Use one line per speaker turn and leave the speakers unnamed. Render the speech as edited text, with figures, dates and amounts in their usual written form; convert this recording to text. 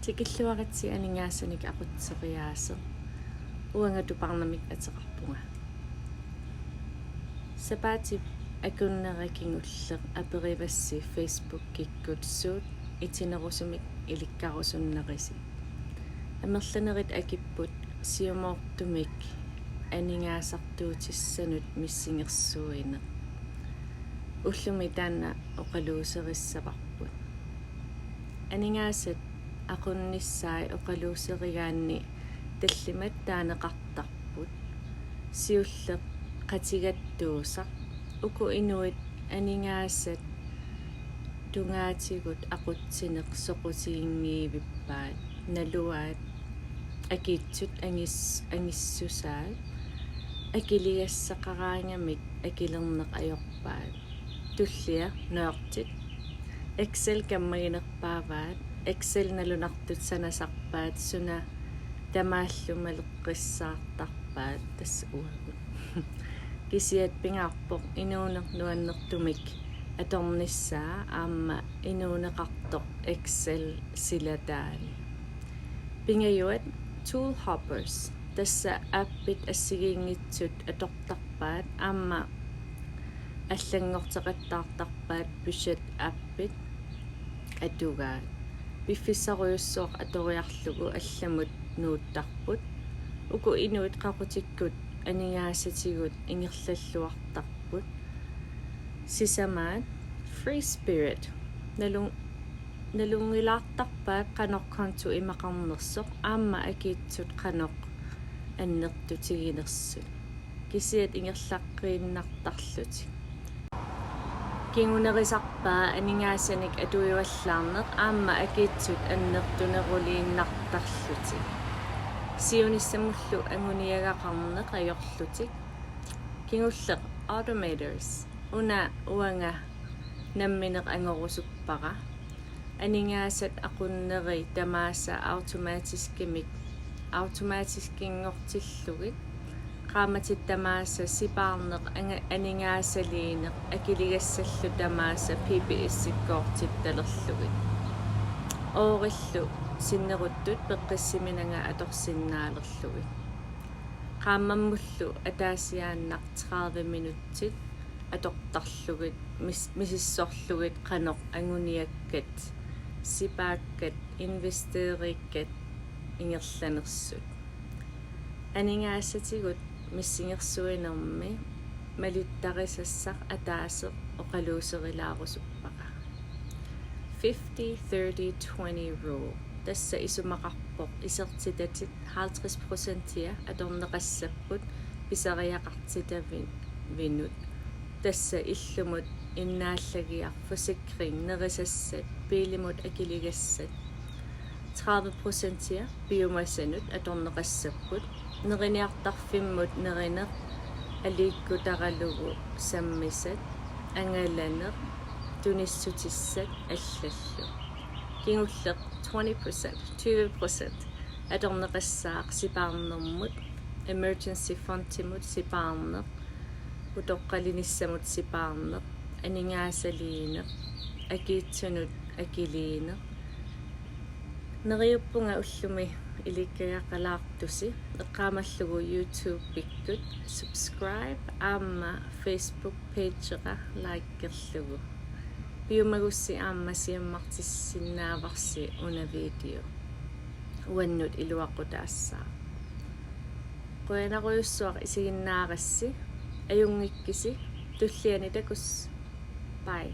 Tikilluaratsi aningaassanik aqutseqiaaseq uangatupaqnamik ateqarpunga sapaatip akunnerakingulleq aperivassi Facebook kikkutsuut itinerusumik ilikkarusunnerisi amerlanerit akipput siumoortumik aningaasartuutissanut missingersuineq ullumi taanna oqaluuserissaqarput aningaasat aqunnissaai oqaluuserigaanni tallimat taaneqartarput siulleq qatigattuusaq uku inuit aningaasat tungaatigut aqutsineq soqutiingiivippaat naluaat akiitsut angissusaat akiligassaqaraangamik akilerneq ajorpaat tullia noortit Excel kammaginerpaavaat Excel nalunartut sanasarpaat suna tamaallumalеққиссаартарpaat тасса уагут кисиат пингаарпоқ инуунернуаннэртумик аторнissaa аама инуунеқартоқ Excel силатаани пингаюат tool hoppers тасса аппит ассигиингитсут атортарпаат аама аллангортеқаттаартарпаат пусат аппит атугаат пиффиссаруйуссооқ аториарлугу алламут нууттарпут уку инуит қақутиккут анигаасатигут ингерллаллуартарпут сисамаат free spirit налунгилаартарпаат қанорконту имақарнерсоқ аама акиитсут қаноқ аннертутигинерсут кисиат ингерлаққииннартарлутик кингунерисарпаа анигаасаник атуйуаллаарнеқ аама акиитсут аннертунерулииннартарлутик сиуниссамуллу ангуниагақарнеқ ajorlутик кингуллеқ automators уна уанга намминеқ ангорусуппара анигаасат aqunneri тамааса автоматискингортиллугит qaamatit tamaasa sipaarneq aningaasaliineq akiligassallu tamaasa PPS-ikkoortittalerlugit oorillu sinneruttut peqqissimинага аторсиннаалерлугит qaamammullu ataasiaannaq 30 minuttit атортарлугит мисиссорлугит qaноq anguniakkat sipaakkat investeerikkat ingерланерсут анигаасатигут миссингерсуинерми малиттарисассақ атаасеқ оқалуусерилаарусуппаqa 50-30-20 rule тасса исумақарпоқ исертитатит 50%-тиа аторнеқассаппут писариақартитавин винут тасса иллумут иннааллагиар forsikring нерисассат пилимут акилигассат 30%-тиа биомассанут аторнеқассаппут нерiniartarfimmut nerineq aliikkutaralugu sammisat angallaneq tunissutissat allallu kingulleq 20% atorneqassaaq sipaarnermut emergency fund timut sipaarneq utoqqalinissamut sipaarneq aningaasaliineq akiitsunut akiliineq neriuppunga ullumi ilikkaaqalaartusi eqqaamallugu YouTube pikkut subscribe aama Facebook pageqa likeerlugu piumagussi aama siammartissinaavarsi una video uannut iluaqutaassaa qoyanaruyussuaq isiginnaarassi ajungikkisi tulliani takus bye